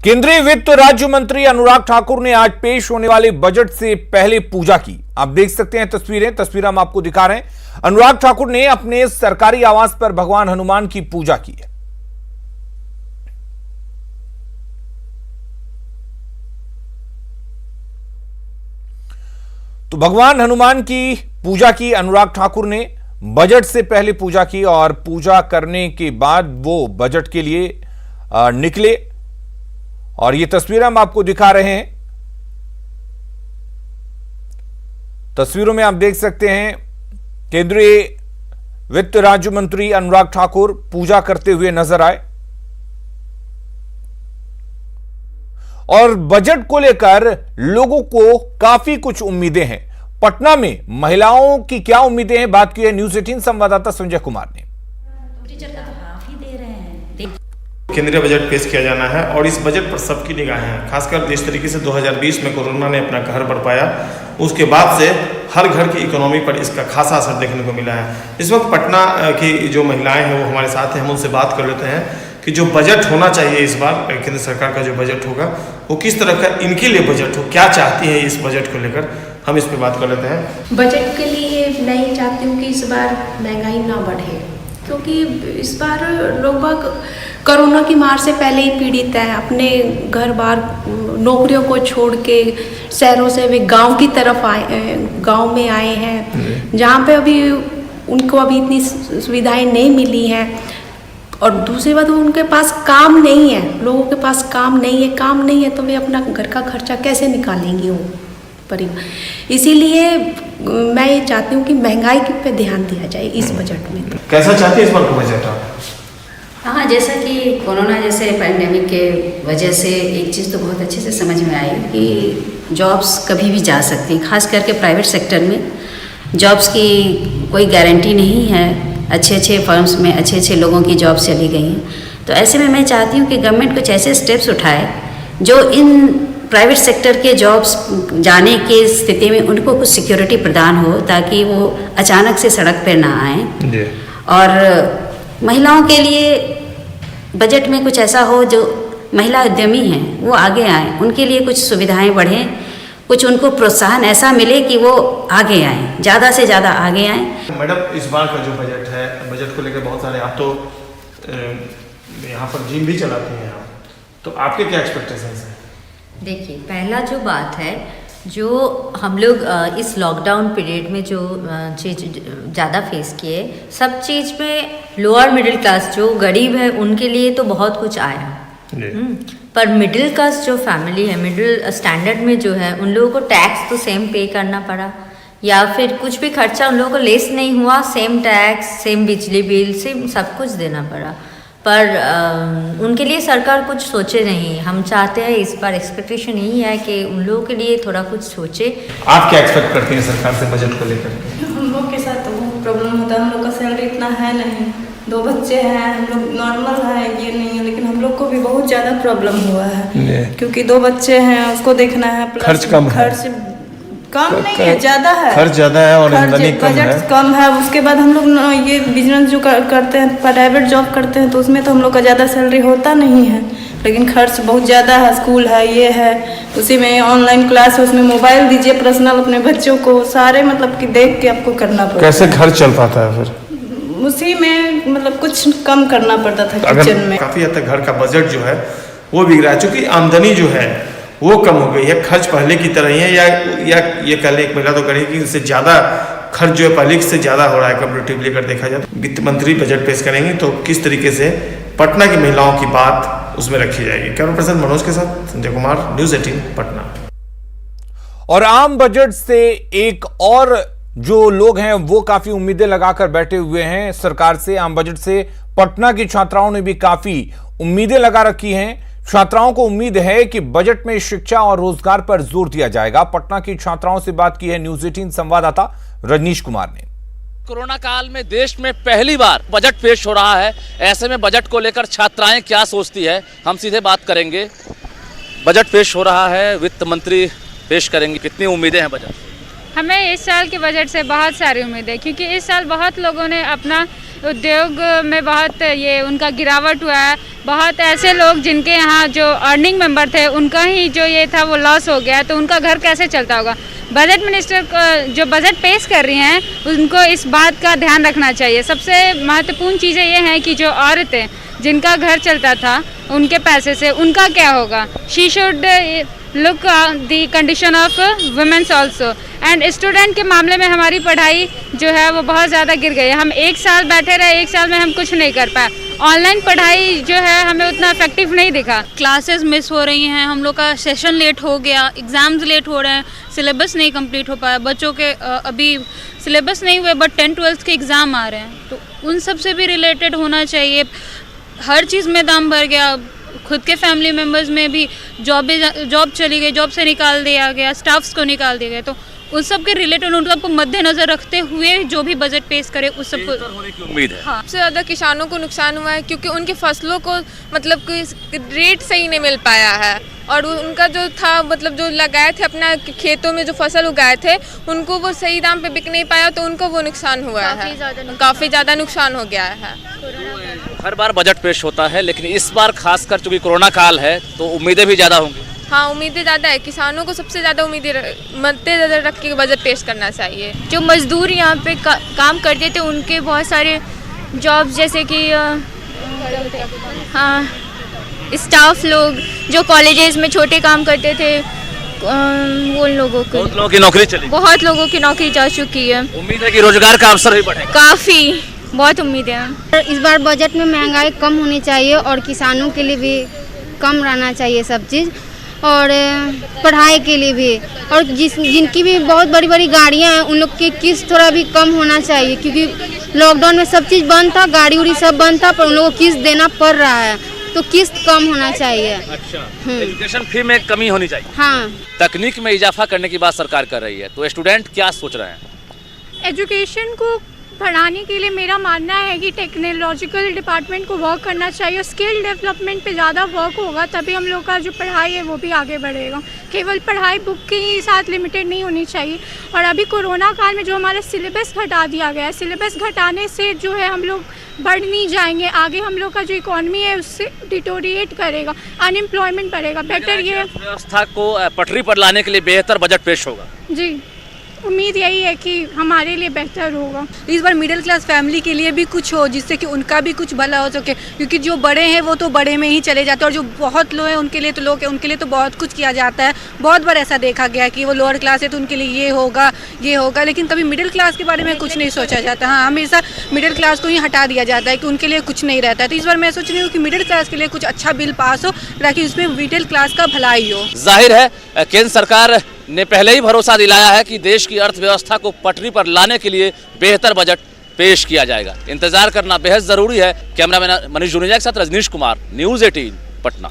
केंद्रीय वित्त राज्य मंत्री अनुराग ठाकुर ने आज पेश होने वाले बजट से पहले पूजा की। आप देख सकते हैं तस्वीरें हम आपको दिखा रहे हैं। अनुराग ठाकुर ने अपने सरकारी आवास पर भगवान हनुमान की पूजा की है। तो भगवान हनुमान की पूजा की अनुराग ठाकुर ने, बजट से पहले पूजा की और पूजा करने के बाद वो बजट के लिए निकले और ये तस्वीरें हम आपको दिखा रहे हैं। तस्वीरों में आप देख सकते हैं केंद्रीय वित्त राज्य मंत्री अनुराग ठाकुर पूजा करते हुए नजर आए और बजट को लेकर लोगों को काफी कुछ उम्मीदें हैं। पटना में महिलाओं की क्या उम्मीदें हैं, बात की है न्यूज़ 18 संवाददाता संजय कुमार ने। केंद्रीय बजट पेश किया जाना है और इस बजट पर सबकी निगाहें हैं। खासकर जिस तरीके से 2020 में कोरोना ने अपना कहर बरपाया, उसके बाद से हर घर की इकोनॉमी पर इसका खासा असर देखने को मिला है। इस वक्त पटना की जो महिलाएं हैं वो हमारे साथ हैं, हम उनसे बात कर लेते हैं कि जो बजट होना चाहिए इस बार केंद्र सरकार का जो बजट होगा वो किस तरह का इनके लिए बजट हो, क्या चाहती हैं इस बजट को लेकर, हम इस पर बात कर लेते हैं। बजट के लिए मैं ये चाहती हूँ कि इस बार महंगाई ना बढ़े, क्योंकि इस बार लोग बाग कोरोना की मार से पहले ही पीड़ित हैं। अपने घर बार नौकरियों को छोड़ के शहरों से वे गांव की तरफ आए, गांव में आए हैं, जहां पे अभी उनको अभी इतनी सुविधाएं नहीं मिली हैं। और दूसरी बात, उनके पास काम नहीं है, लोगों के पास काम नहीं है तो वे अपना घर का खर्चा कैसे निकालेंगे वो परिवार। इसीलिए मैं ये चाहती हूँ कि महंगाई पे ध्यान दिया जाए इस बजट में। कैसा चाहती है इस बार का बजट आप? हाँ, जैसा कि कोरोना जैसे पैंडेमिक के वजह से एक चीज़ तो बहुत अच्छे से समझ में आई कि जॉब्स कभी भी जा सकती, खास करके प्राइवेट सेक्टर में जॉब्स की कोई गारंटी नहीं है। अच्छे फर्म्स में अच्छे लोगों की जॉब्स चली गई हैं। तो ऐसे में मैं चाहती हूँ कि गवर्नमेंट कुछ ऐसे स्टेप्स उठाए जो इन प्राइवेट सेक्टर के जॉब्स जाने की स्थिति में उनको कुछ सिक्योरिटी प्रदान हो, ताकि वो अचानक से सड़क पर ना आए। और महिलाओं के लिए बजट में कुछ ऐसा हो जो महिला उद्यमी हैं वो आगे आएँ, उनके लिए कुछ सुविधाएं बढ़ें, कुछ उनको प्रोत्साहन ऐसा मिले कि वो आगे आएँ, ज़्यादा से ज़्यादा आगे आएँ। मैडम, इस बार का जो बजट है, बजट को लेकर बहुत सारे, आप तो यहाँ पर जिम भी चलाती हैं आप, तो आपके क्या एक्सपेक्टेशंस हैं? देखिए, पहला जो बात है, जो हम लोग इस लॉकडाउन पीरियड में जो चीज़ ज़्यादा फेस किए, सब चीज़ में लोअर मिडिल क्लास जो गरीब है उनके लिए तो बहुत कुछ आया, पर मिडिल क्लास जो फैमिली है, मिडिल स्टैंडर्ड में जो है, उन लोगों को टैक्स तो सेम पे करना पड़ा, या फिर कुछ भी खर्चा उन लोगों को लेस नहीं हुआ, सेम टैक्स, सेम बिजली बिल, सेम सब कुछ देना पड़ा। पर उनके लिए सरकार कुछ सोचे नहीं। हम चाहते हैं, इस बार एक्सपेक्टेशन यही है कि उन लोगों के लिए थोड़ा कुछ सोचे। आप क्या एक्सपेक्ट करती हैं सरकार से बजट को लेकर? हम लोग के साथ तो बहुत प्रॉब्लम होता है, हम लोग का सैलरी इतना है नहीं, 2 बच्चे हैं, हम लोग नॉर्मल है, ये नहीं है, लेकिन हम लोग को भी बहुत ज़्यादा प्रॉब्लम हुआ है क्योंकि 2 बच्चे हैं, उसको देखना है, खर्च कम नहीं है, ज़्यादा है, खर्च ज़्यादा है और आमदनी कम है। उसके बाद हम लोग ये बिजनेस जो करते हैं, प्राइवेट जॉब करते हैं, तो उसमें तो हम लोग का ज़्यादा सैलरी होता नहीं है, लेकिन खर्च बहुत ज़्यादा है। स्कूल है, ये है, उसी में ऑनलाइन क्लास है, उसमें मोबाइल दीजिए पर्सनल अपने बच्चों को, सारे मतलब कि देख के आपको करना पड़ता है। कैसे घर चल पाता है फिर? उसी में मतलब कुछ कम करना पड़ता था किचन में। काफ़ी हद तक घर का बजट जो है वो बिगड़ा है, चूँकि आमदनी जो है वो कम हो गई है, खर्च पहले की तरह ही है, या ये कह लें, एक महिला तो करेगी, उससे ज़्यादा खर्च जो है पहले से ज़्यादा हो रहा है कंपेरेटिवली अगर देखा जाए। वित्त मंत्री बजट पेश करेंगे तो किस तरीके से पटना की महिलाओं की बात उसमें रखी जाएगी। कैमरा पर्सन मनोज के साथ संजय कुमार, न्यूज़ 18 पटना। और आम बजट से एक और जो लोग हैं वो काफी उम्मीदें लगाकर बैठे हुए हैं सरकार से। आम बजट से पटना की छात्राओं ने भी काफी उम्मीदें लगा रखी हैं। छात्राओं को उम्मीद है कि बजट में शिक्षा और रोजगार पर जोर दिया जाएगा। पटना की छात्राओं से बात की है न्यूज़ 18 संवाददाता रजनीश कुमार ने। कोरोना काल में देश में पहली बार बजट पेश हो रहा है, ऐसे में बजट को लेकर छात्राएं क्या सोचती है, हम सीधे बात करेंगे। बजट पेश हो रहा है, वित्त मंत्री पेश करेंगे, कितनी उम्मीदें हैं बजट? हमें इस साल के बजट से बहुत सारी उम्मीदें, क्योंकि इस साल बहुत लोगों ने अपना उद्योग में बहुत ये उनका गिरावट हुआ है। बहुत ऐसे लोग जिनके यहाँ जो अर्निंग मेंबर थे उनका ही जो ये था वो लॉस हो गया, तो उनका घर कैसे चलता होगा। बजट मिनिस्टर को जो बजट पेश कर रही हैं उनको इस बात का ध्यान रखना चाहिए। सबसे महत्वपूर्ण चीज़ें ये हैं कि जो औरतें जिनका घर चलता था उनके पैसे से उनका क्या होगा। She should look the condition of womens also. And student के मामले में हमारी पढ़ाई जो है वो बहुत ज़्यादा गिर गई है। हम एक साल बैठे रहे, एक साल में हम कुछ नहीं कर पाए। ऑनलाइन पढ़ाई जो है हमें उतना इफेक्टिव नहीं दिखा। क्लासेस मिस हो रही हैं, हम लोग का सेशन लेट हो गया, एग्ज़ाम्स लेट हो रहे हैं, सिलेबस नहीं कंप्लीट हो पाया। बच्चों के अभी सिलेबस नहीं हुए बट 10-12 के एग्ज़ाम आ रहे हैं, तो उन सब से भी रिलेटेड होना चाहिए। हर चीज़ में दाम बढ़ गया। खुद के फैमिली मेम्बर्स में भी जॉब चली गई, जॉब से निकाल दिया गया, स्टाफ्स को निकाल दिया गया। तो उन सब के रिलेटेड उन सबको मद्देनजर रखते हुए जो भी बजट पेश करे उस सब को होने की उम्मीद है। हाँ, सबसे ज़्यादा किसानों को नुकसान हुआ है क्योंकि उनके फसलों को मतलब कोई रेट सही नहीं मिल पाया है, और उनका जो था मतलब जो लगाए थे अपना खेतों में जो फसल उगाए थे उनको वो सही दाम पे बिक नहीं पाया, तो उनको वो नुकसान हुआ है, काफ़ी ज़्यादा नुकसान हो गया है। हर बार बजट पेश होता है लेकिन इस बार खासकर चूंकि कोरोना काल है तो उम्मीदें भी ज़्यादा होंगी। हाँ, उम्मीदें ज़्यादा है। किसानों को सबसे ज़्यादा उम्मीदें मद्देनजर रख के बजट पेश करना चाहिए। जो मजदूर यहाँ पे काम करते थे उनके बहुत सारे जॉब्स, जैसे कि हाँ, स्टाफ लोग जो कॉलेजेस में छोटे काम करते थे वो लोगों को बहुत लोगों की नौकरी चली, बहुत लोगों की नौकरी जा चुकी है। उम्मीद है कि रोजगार का अवसर भी बढ़ेगा। काफ़ी बहुत उम्मीदें हैं। इस बार बजट में महंगाई कम होनी चाहिए और किसानों के लिए भी कम रहना चाहिए सब चीज़, और पढ़ाई के लिए भी, और जिनकी भी बहुत बड़ी बड़ी गाड़ियां हैं उन लोग की किस्त थोड़ा भी कम होना चाहिए, क्योंकि लॉकडाउन में सब चीज़ बंद था, गाड़ी उड़ी सब बंद था, पर उन लोगों को किस्त देना पड़ रहा है, तो किस्त कम होना चाहिए। अच्छा, एजुकेशन फी में कमी होनी चाहिए। हाँ, तकनीक में इजाफा करने की बात सरकार कर रही है, तो स्टूडेंट क्या सोच रहे हैं? एजुकेशन को बढ़ाने के लिए मेरा मानना है कि टेक्नोलॉजिकल डिपार्टमेंट को वर्क करना चाहिए। स्किल डेवलपमेंट पे ज़्यादा वर्क होगा तभी हम लोग का जो पढ़ाई है वो भी आगे बढ़ेगा। केवल पढ़ाई बुक के ही साथ लिमिटेड नहीं होनी चाहिए। और अभी कोरोना काल में जो हमारा सिलेबस घटा दिया गया है, सिलेबस घटाने से जो है हम लोग बढ़ नहीं जाएंगे आगे। हम लोग का जो इकॉनमी है उससे डिटोरिएट करेगा, अनएम्प्लॉयमेंट बढ़ेगा। बेटर ये व्यवस्था को पटरी पर लाने के लिए बेहतर बजट पेश होगा। जी, उम्मीद यही है कि हमारे लिए बेहतर होगा। इस बार मिडिल क्लास फैमिली के लिए भी कुछ हो, जिससे कि उनका भी कुछ भला हो सके, क्योंकि जो बड़े हैं वो तो बड़े में ही चले जाते हैं, और जो बहुत लो हैं उनके लिए तो लोग हैं, उनके लिए तो बहुत कुछ किया जाता है। बहुत बार ऐसा देखा गया कि वो लोअर क्लास है तो उनके लिए ये होगा, लेकिन कभी मिडिल क्लास के बारे में कुछ नहीं सोचा जाता। हाँ, हमेशा मिडिल क्लास को ही हटा दिया जाता है कि उनके लिए कुछ नहीं रहता है। तो इस बार मैं सोच रही हूँ कि मिडिल क्लास के लिए कुछ अच्छा बिल पास हो ताकि उसमें मिडिल क्लास का भलाई हो। जाहिर है केंद्र सरकार ने पहले ही भरोसा दिलाया है कि देश की अर्थव्यवस्था को पटरी पर लाने के लिए बेहतर बजट पेश किया जाएगा। इंतजार करना बेहद जरूरी है। कैमरामैन मनीष जुनेजा के साथ रजनीश कुमार, न्यूज़ 18 पटना।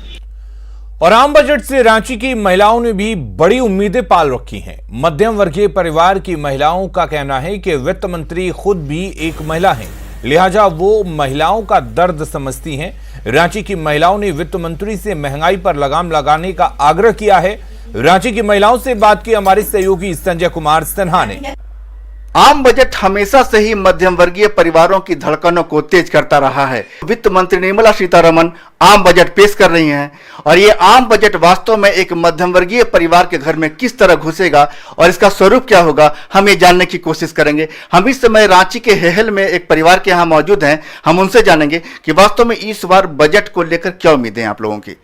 और आम बजट से रांची की महिलाओं ने भी बड़ी उम्मीदें पाल रखी हैं। मध्यम वर्गीय परिवार की महिलाओं का कहना है कि वित्त मंत्री खुद भी एक महिला हैं, लिहाजा वो महिलाओं का दर्द समझती हैं। रांची की महिलाओं ने वित्त मंत्री से महंगाई पर लगाम लगाने का आग्रह किया है। रांची की महिलाओं से बात की हमारे सहयोगी संजय कुमार सिन्हा ने। आम बजट हमेशा से ही मध्यम वर्गीय परिवारों की धड़कनों को तेज करता रहा है। वित्त मंत्री निर्मला सीतारमण आम बजट पेश कर रही हैं, और ये आम बजट वास्तव में एक मध्यम वर्गीय परिवार के घर में किस तरह घुसेगा और इसका स्वरूप क्या होगा, हम ये जानने की कोशिश करेंगे। हम इस समय रांची के हेहल में एक परिवार के यहाँ मौजूद हैं। हम उनसे जानेंगे कि वास्तव में इस बार बजट को लेकर क्या उम्मीदें हैं आप लोगों की।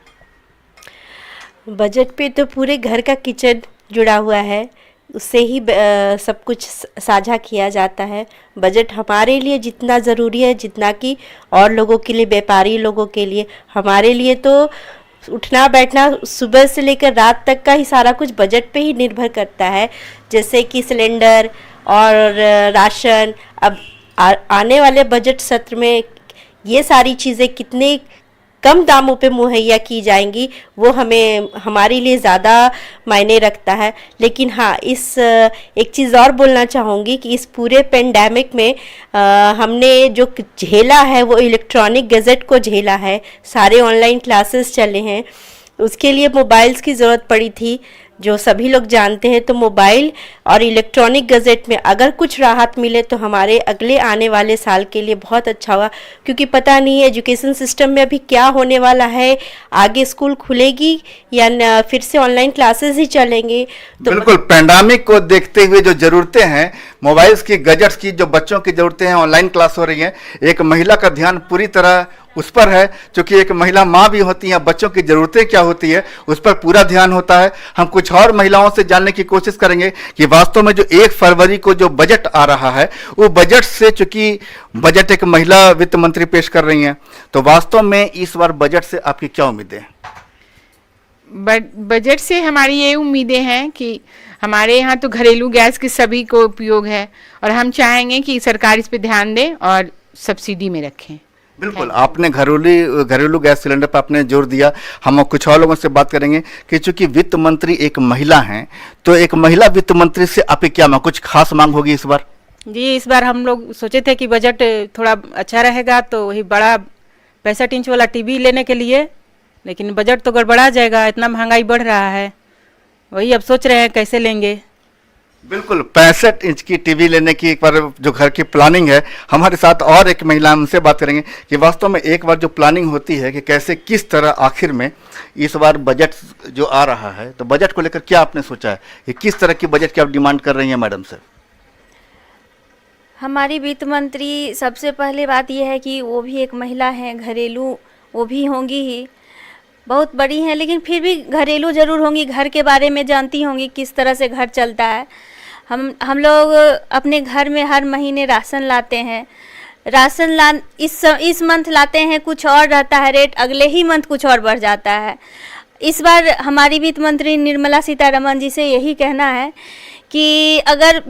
बजट पे तो पूरे घर का किचन जुड़ा हुआ है, उससे ही सब कुछ साझा किया जाता है। बजट हमारे लिए जितना ज़रूरी है जितना कि और लोगों के लिए, व्यापारी लोगों के लिए, हमारे लिए तो उठना बैठना सुबह से लेकर रात तक का ही सारा कुछ बजट पे ही निर्भर करता है। जैसे कि सिलेंडर और राशन, अब आने वाले बजट सत्र में ये सारी चीज़ें कितने कम दामों पे मुहैया की जाएंगी वो हमारे लिए ज़्यादा मायने रखता है। लेकिन हाँ, एक चीज़ और बोलना चाहूँगी कि इस पूरे पेंडेमिक में हमने जो झेला है वो इलेक्ट्रॉनिक गैजेट को झेला है। सारे ऑनलाइन क्लासेस चले हैं, उसके लिए मोबाइल्स की ज़रूरत पड़ी थी, जो सभी लोग जानते हैं, तो मोबाइल और इलेक्ट्रॉनिक गजेट में अगर कुछ राहत मिले तो हमारे अगले आने वाले साल के लिए बहुत अच्छा होगा, क्योंकि पता नहीं एजुकेशन सिस्टम में अभी क्या होने वाला है, आगे स्कूल खुलेगी या फिर से ऑनलाइन क्लासेस ही चलेंगे। तो बिल्कुल, पैंडेमिक को देखते हुए जो जरूरतें हैं, मोबाइल्स की, गैजेट्स की, जो बच्चों की जरूरतें हैं, ऑनलाइन क्लास हो रही है, एक महिला का ध्यान पूरी तरह उस पर है, क्योंकि एक महिला माँ भी होती है, बच्चों की जरूरतें क्या होती है उस पर पूरा ध्यान होता है। हम कुछ और महिलाओं से जानने की कोशिश करेंगे कि वास्तव में जो 1 फरवरी को जो बजट आ रहा है, वो बजट से, चूंकि बजट एक महिला वित्त मंत्री पेश कर रही हैं, तो वास्तव में इस बार बजट से आपकी क्या उम्मीदें हैं? बजट से हमारी ये उम्मीदें हैं कि हमारे यहाँ तो घरेलू गैस की सभी को उपयोग है, और हम चाहेंगे कि सरकार इस पे ध्यान दे और सब्सिडी में रखें। बिल्कुल, आपने घरेलू गैस सिलेंडर पर आपने जोर दिया। हम कुछ और लोगों से बात करेंगे कि चूंकि वित्त मंत्री एक महिला हैं, तो एक महिला वित्त मंत्री से आपकी क्या मांग, कुछ खास मांग होगी इस बार? जी, इस बार हम लोग सोचे थे कि बजट थोड़ा अच्छा रहेगा, तो वही बड़ा 65 इंच वाला टीवी लेने के लिए, लेकिन बजट तो गड़बड़ा जाएगा, इतना महंगाई बढ़ रहा है, वही अब सोच रहे हैं कैसे लेंगे। बिल्कुल, 65 इंच की टीवी लेने की एक बार जो घर की प्लानिंग है, हमारे साथ और एक महिला, उनसे बात करेंगे कि वास्तव में एक बार जो प्लानिंग होती है कि कैसे, किस तरह आखिर में इस बार बजट जो आ रहा है, तो बजट को लेकर क्या आपने सोचा है, कि किस तरह की बजट की आप डिमांड कर रही हैं मैडम से? हमारी वित्त मंत्री, सबसे पहले बात यह है कि वो भी एक महिला हैं, घरेलू वो भी होंगी ही, बहुत बड़ी हैं, लेकिन फिर भी घरेलू ज़रूर होंगी, घर के बारे में जानती होंगी किस तरह से घर चलता है। हम लोग अपने घर में हर महीने राशन लाते हैं, राशन इस मंथ लाते हैं, कुछ और रहता है रेट, अगले ही मंथ कुछ और बढ़ जाता है। इस बार हमारी वित्त मंत्री निर्मला सीतारमण जी से यही कहना है कि अगर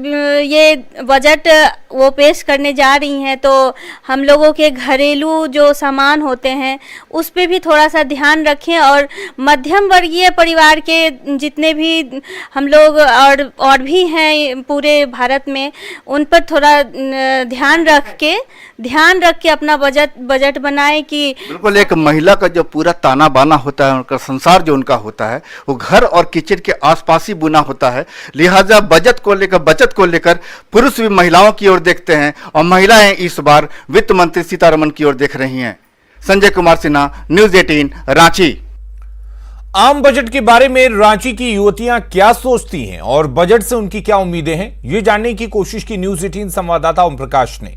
ये बजट वो पेश करने जा रही हैं, तो हम लोगों के घरेलू जो सामान होते हैं उस पे भी थोड़ा सा ध्यान रखें, और मध्यम वर्गीय परिवार के जितने भी हम लोग और भी हैं पूरे भारत में, उन पर थोड़ा ध्यान रख के अपना बजट बनाए। कि बिल्कुल, एक महिला का जो पूरा ताना बाना होता है, उनका संसार जो उनका होता है, वो घर और किचन के आसपास ही बुना होता है, लिहाजा बजट को लेकर पुरुष भी महिलाओं की ओर देखते हैं, और महिलाएं इस बार वित्त मंत्री सीतारमण की ओर देख रही हैं। संजय कुमार सिन्हा, न्यूज़ 18, रांची। आम बजट के बारे में रांची की युवतियां क्या सोचती हैं और बजट से उनकी क्या उम्मीदें हैं, ये जानने की कोशिश की न्यूज़ 18 संवाददाता ओम प्रकाश ने।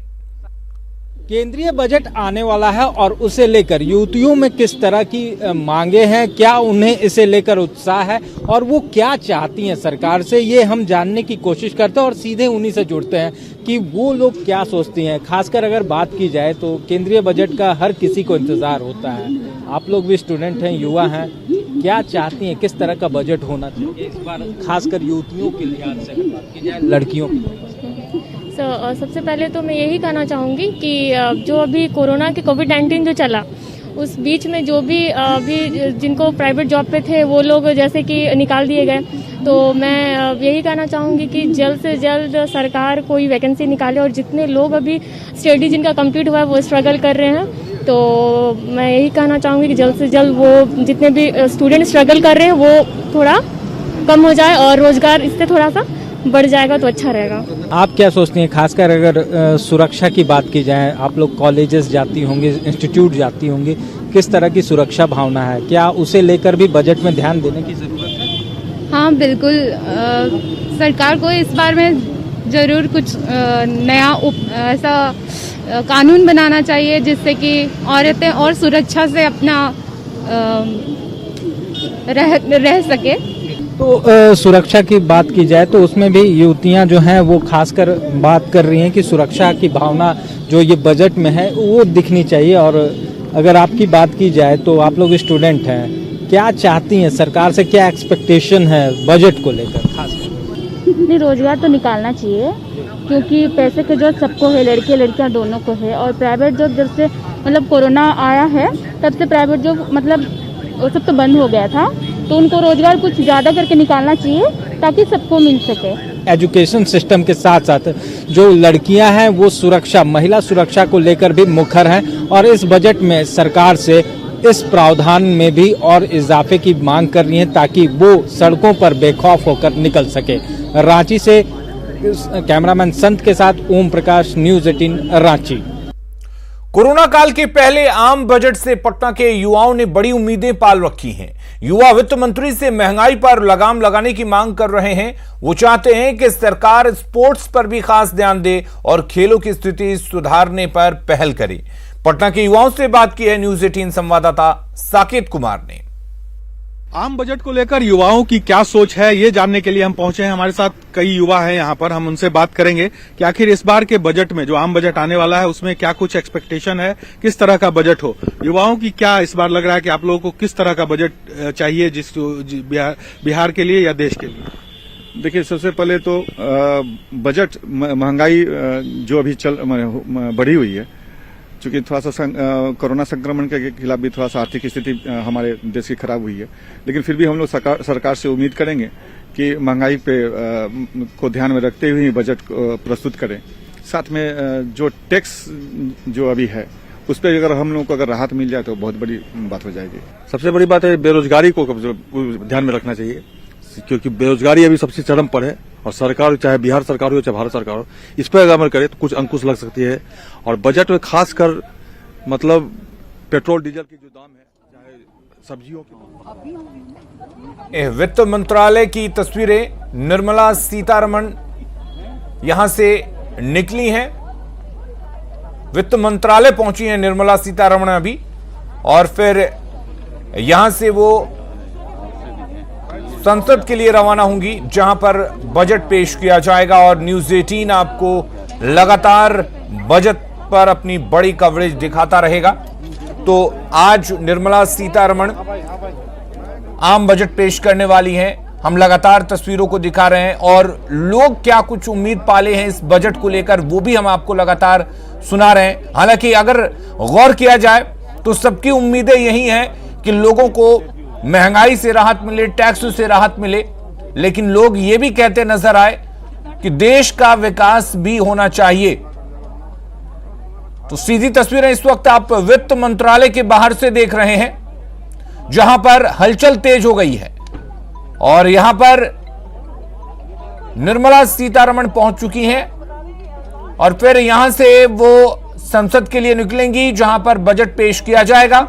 केंद्रीय बजट आने वाला है और उसे लेकर युवतियों में किस तरह की मांगे हैं, क्या उन्हें इसे लेकर उत्साह है और वो क्या चाहती हैं सरकार से, ये हम जानने की कोशिश करते हैं और सीधे उन्हीं से जुड़ते हैं कि वो लोग क्या सोचती हैं। खासकर अगर बात की जाए तो केंद्रीय बजट का हर किसी को इंतजार होता है, आप लोग भी स्टूडेंट हैं, युवा हैं, क्या चाहती हैं, किस तरह का बजट होना चाहिए इस बार, खासकर युवतियों के लिहाज से अगर बात की जाए, लड़कियों के लिहाज से? सबसे पहले तो मैं यही कहना चाहूँगी कि जो अभी कोरोना के कोविड-19 जो चला, उस बीच में जो भी अभी जिनको प्राइवेट जॉब पे थे वो लोग जैसे कि निकाल दिए गए, तो मैं यही कहना चाहूँगी कि जल्द से जल्द सरकार कोई वैकेंसी निकाले, और जितने लोग अभी स्टडी जिनका कंप्लीट हुआ है वो स्ट्रगल कर रहे हैं, तो मैं यही कहना चाहूँगी कि जल्द से जल्द वो जितने भी स्टूडेंट स्ट्रगल कर रहे हैं वो थोड़ा कम हो जाए और रोज़गार इससे थोड़ा सा बढ़ जाएगा तो अच्छा रहेगा। आप क्या सोचती हैं, खासकर अगर सुरक्षा की बात की जाए, आप लोग कॉलेजेस जाती होंगी, इंस्टीट्यूट जाती होंगी, किस तरह की सुरक्षा भावना है, क्या उसे लेकर भी बजट में ध्यान देने की ज़रूरत है? हाँ बिल्कुल, सरकार को इस बार में ज़रूर कुछ नया ऐसा कानून बनाना चाहिए जिससे कि औरतें और सुरक्षा से अपना रह सके। तो सुरक्षा की बात की जाए तो उसमें भी युवतियां जो हैं वो खासकर बात कर रही हैं कि सुरक्षा की भावना जो ये बजट में है वो दिखनी चाहिए। और अगर आपकी बात की जाए तो आप लोग स्टूडेंट हैं, क्या चाहती हैं सरकार से, क्या एक्सपेक्टेशन है बजट को लेकर खासकर? नहीं, रोजगार तो निकालना चाहिए क्योंकि पैसे की जरूरत सबको है, लड़के लड़कियां दोनों को है। और प्राइवेट जॉब जब से मतलब कोरोना आया है तब से प्राइवेट जॉब मतलब वो सब तो बंद हो गया था, तो उनको रोजगार कुछ ज़्यादा करके निकालना चाहिए ताकि सबको मिल सके। एजुकेशन सिस्टम के साथ साथ जो लड़कियां हैं वो सुरक्षा, महिला सुरक्षा को लेकर भी मुखर हैं और इस बजट में सरकार से इस प्रावधान में भी और इजाफे की मांग कर रही हैं ताकि वो सड़कों पर बेखौफ होकर निकल सके। रांची से कैमरामैन संत के साथ ओम प्रकाश, न्यूज़ 18 रांची। कोरोना काल के पहले आम बजट से पटना के युवाओं ने बड़ी उम्मीदें पाल रखी हैं। युवा वित्त मंत्री से महंगाई पर लगाम लगाने की मांग कर रहे हैं। वो चाहते हैं कि सरकार स्पोर्ट्स पर भी खास ध्यान दे और खेलों की स्थिति सुधारने पर पहल करे। पटना के युवाओं से बात की है न्यूज़ 18 संवाददाता साकेत कुमार ने। आम बजट को लेकर युवाओं की क्या सोच है, ये जानने के लिए हम पहुंचे हैं। हमारे साथ कई युवा हैं यहाँ पर, हम उनसे बात करेंगे कि आखिर इस बार के बजट में जो आम बजट आने वाला है उसमें क्या कुछ एक्सपेक्टेशन है, किस तरह का बजट हो। युवाओं की क्या इस बार लग रहा है कि आप लोगों को किस तरह का बजट चाहिए बिहार के लिए या देश के लिए? देखिए, सबसे पहले तो बजट महंगाई जो अभी बढ़ी हुई है, चूंकि थोड़ा सा कोरोना संक्रमण के खिलाफ भी थोड़ा सा आर्थिक स्थिति हमारे देश की खराब हुई है, लेकिन फिर भी हम लोग सरकार से उम्मीद करेंगे कि महंगाई पे को ध्यान में रखते हुए बजट प्रस्तुत करें। साथ में जो टैक्स जो अभी है उस पर अगर हम लोग को अगर राहत मिल जाए तो बहुत बड़ी बात हो जाएगी। सबसे बड़ी बात है बेरोजगारी को ध्यान में रखना चाहिए, क्योंकि बेरोजगारी अभी सबसे चरम पर है और सरकार, चाहे बिहार सरकार हो चाहे भारत सरकार हो, इस पर अगर अमल करे तो कुछ अंकुश लग सकती है। और बजट में खासकर मतलब पेट्रोल डीजल के जो दाम है, चाहे सब्जियों के। वित्त मंत्रालय की तस्वीरें निर्मला सीतारमण यहां से निकली हैं। वित्त मंत्रालय पहुंची हैं निर्मला सीतारमण अभी, और फिर यहां से वो संसद के लिए रवाना होंगी जहां पर बजट पेश किया जाएगा। और न्यूज़ 18 आपको लगातार बजट पर अपनी बड़ी कवरेज दिखाता रहेगा। तो आज निर्मला सीतारमण आम बजट पेश करने वाली हैं। हम लगातार तस्वीरों को दिखा रहे हैं और लोग क्या कुछ उम्मीद पाले हैं इस बजट को लेकर वो भी हम आपको लगातार सुना रहे हैं। हालांकि अगर गौर किया जाए तो सबकी उम्मीदें यही हैं कि लोगों को महंगाई से राहत मिले, टैक्स से राहत मिले, लेकिन लोग ये भी कहते नजर आए कि देश का विकास भी होना चाहिए। तो सीधी तस्वीरें इस वक्त आप वित्त मंत्रालय के बाहर से देख रहे हैं, जहां पर हलचल तेज हो गई है और यहां पर निर्मला सीतारमण पहुंच चुकी हैं और फिर यहां से वो संसद के लिए निकलेंगी जहां पर बजट पेश किया जाएगा।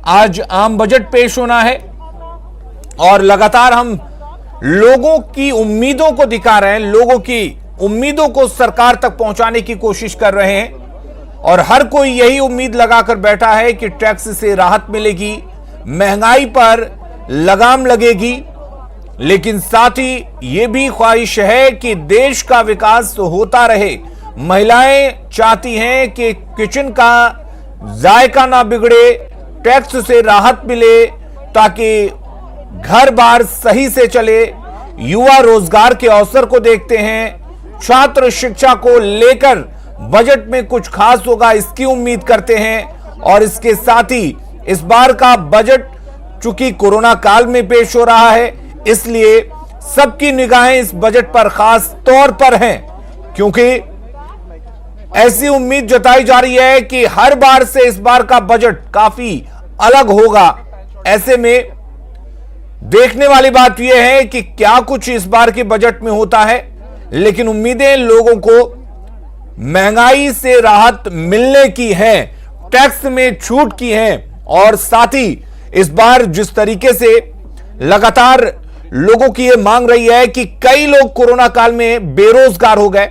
आज आम बजट पेश होना है और लगातार हम लोगों की उम्मीदों को दिखा रहे हैं, लोगों की उम्मीदों को सरकार तक पहुंचाने की कोशिश कर रहे हैं और हर कोई यही उम्मीद लगाकर बैठा है कि टैक्स से राहत मिलेगी, महंगाई पर लगाम लगेगी, लेकिन साथ ही यह भी ख्वाहिश है कि देश का विकास होता रहे। महिलाएं चाहती हैं कि किचन का जायका ना बिगड़े, टैक्स से राहत मिले ताकि घर बार सही से चले। युवा रोजगार के अवसर को देखते हैं, छात्र शिक्षा को लेकर बजट में कुछ खास होगा इसकी उम्मीद करते हैं। और इसके साथ ही इस बार का बजट चूंकि कोरोना काल में पेश हो रहा है, इसलिए सबकी निगाहें इस बजट पर खास तौर पर हैं, क्योंकि ऐसी उम्मीद जताई जा रही है कि हर बार से इस बार का बजट काफी अलग होगा। ऐसे में देखने वाली बात यह है कि क्या कुछ इस बार के बजट में होता है, लेकिन उम्मीदें लोगों को महंगाई से राहत मिलने की हैं, टैक्स में छूट की हैं और साथ ही इस बार जिस तरीके से लगातार लोगों की यह मांग रही है कि कई लोग कोरोना काल में बेरोजगार हो गए।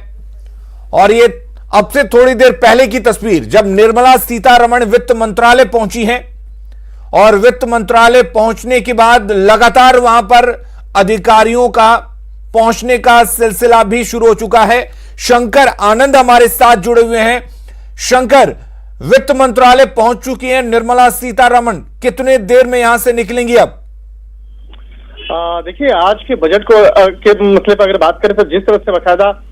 और ये अब से थोड़ी देर पहले की तस्वीर जब निर्मला सीतारमण वित्त मंत्रालय पहुंची हैं और वित्त मंत्रालय पहुंचने के बाद लगातार वहां पर अधिकारियों का पहुंचने का सिलसिला भी शुरू हो चुका है। शंकर आनंद हमारे साथ जुड़े हुए हैं। शंकर, वित्त मंत्रालय पहुंच चुकी हैं निर्मला सीतारमण, कितने देर में यहां से निकलेंगी अब? देखिए, आज के बजट को के मतलब अगर बात करें तो जिस तरह से बाकायदा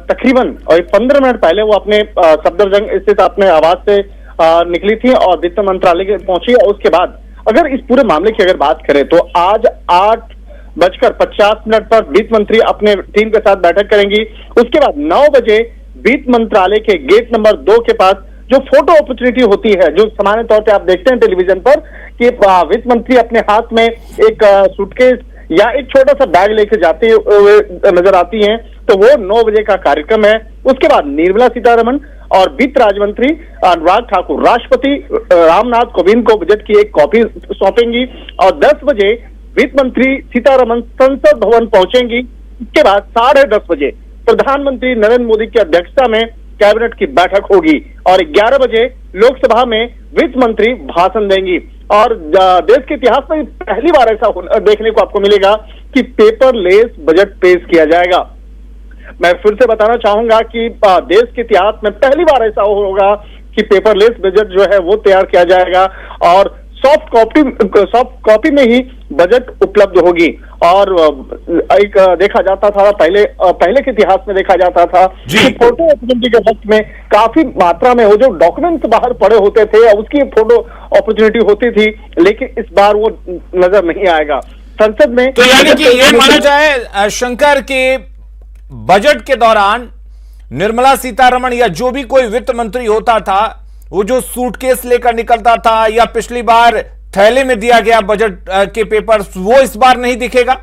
तकरीबन 15 मिनट पहले वो अपने सफदरजंग स्थित अपने आवास से निकली थी और वित्त मंत्रालय के पहुंची। और उसके बाद अगर इस पूरे मामले की अगर बात करें तो आज 8:50 पर वित्त मंत्री अपने टीम के साथ बैठक करेंगी। उसके बाद 9 बजे वित्त मंत्रालय के गेट नंबर 2 के पास जो फोटो अपॉर्चुनिटी होती है, जो सामान्य तौर पे आप देखते हैं टेलीविजन पर कि वित्त मंत्री अपने हाथ में एक सूटकेस या एक छोटा सा बैग लेके जाते हुए नजर आती हैं, तो वो 9 बजे का कार्यक्रम है। उसके बाद निर्मला सीतारमण और वित्त राज्य मंत्री अनुराग ठाकुर राष्ट्रपति रामनाथ कोविंद को बजट की एक कॉपी सौंपेंगी और 10 बजे वित्त मंत्री सीतारमण संसद भवन पहुंचेंगी। इसके बाद 10:30 बजे प्रधानमंत्री नरेंद्र मोदी की अध्यक्षता में कैबिनेट की बैठक होगी और 11 बजे लोकसभा में वित्त मंत्री भाषण देंगी। और देश के इतिहास में पहली बार ऐसा देखने को आपको मिलेगा कि पेपरलेस बजट पेश किया जाएगा। मैं फिर से बताना चाहूंगा कि देश के इतिहास में पहली बार ऐसा होगा कि पेपरलेस बजट जो है वो तैयार किया जाएगा और सॉफ्ट कॉपी में ही बजट उपलब्ध होगी। और एक देखा जाता था पहले के इतिहास में देखा जाता था कि फोटो अपॉर्चुनिटी के वक्त में काफी मात्रा में वो जो डॉक्यूमेंट्स बाहर पड़े होते थे उसकी फोटो अपॉर्चुनिटी होती थी, लेकिन इस बार वो नजर नहीं आएगा संसद में। तो यानी कि ये माना जाए शंकर के बजट के दौरान निर्मला सीतारमण या जो भी कोई वित्त मंत्री होता था वो जो सूटकेस लेकर निकलता था या पिछली बार थैले में दिया गया बजट के पेपर्स, वो इस बार नहीं दिखेगा,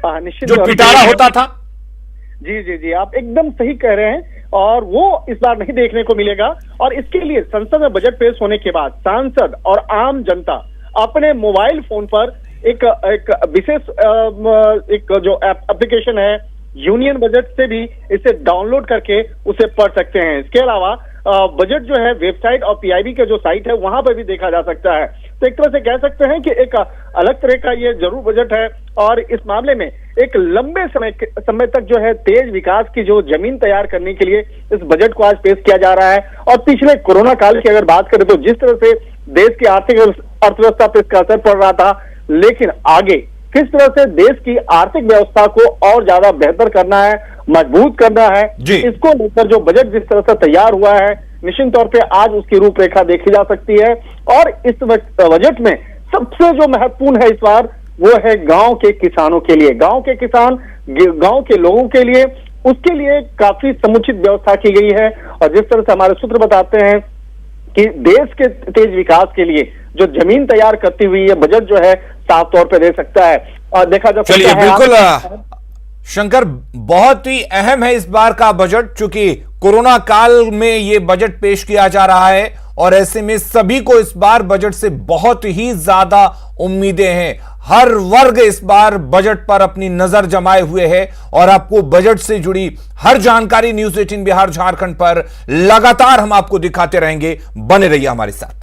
निश्चित जो पिटारा होता था। जी आप एकदम सही कह रहे हैं और वो इस बार नहीं देखने को मिलेगा। और इसके लिए संसद में बजट पेश होने के बाद सांसद और आम जनता अपने मोबाइल फोन पर एक विशेष एक जो एप्लीकेशन है यूनियन बजट से भी इसे डाउनलोड करके उसे पढ़ सकते हैं। इसके अलावा बजट जो है वेबसाइट और पीआईबी का जो साइट है वहां पर भी देखा जा सकता है। तो एक तरह से कह सकते हैं कि एक अलग तरह का ये जरूर बजट है और इस मामले में एक लंबे समय तक जो है तेज विकास की जो जमीन तैयार करने के लिए इस बजट को आज पेश किया जा रहा है। और पिछले कोरोना काल की अगर बात करें तो जिस तरह से देश की आर्थिक अर्थव्यवस्था पर इसका असर पड़ रहा था, लेकिन आगे किस तरह से देश की आर्थिक व्यवस्था को और ज्यादा बेहतर करना है, मजबूत करना है, इसको लेकर जो बजट जिस तरह से तैयार हुआ है निश्चित तौर पे आज उसकी रूपरेखा देखी जा सकती है। और इस बजट में सबसे जो महत्वपूर्ण है इस बार वो है गांव के किसानों के लिए, गांव के किसान, गांव के लोगों के लिए, उसके लिए काफी समुचित व्यवस्था की गई है। और जिस तरह से हमारे सूत्र बताते हैं कि देश के तेज विकास के लिए जो जमीन तैयार करती हुई ये बजट जो है साफ तौर पे दे सकता है और देखा जा सकता है। बिल्कुल शंकर, बहुत ही अहम है इस बार का बजट, चूंकि कोरोना काल में ये बजट पेश किया जा रहा है और ऐसे में सभी को इस बार बजट से बहुत ही ज्यादा उम्मीदें हैं। हर वर्ग इस बार बजट पर अपनी नजर जमाए हुए है और आपको बजट से जुड़ी हर जानकारी न्यूज़ 18 बिहार झारखंड पर लगातार हम आपको दिखाते रहेंगे। बने रहिए हमारे साथ।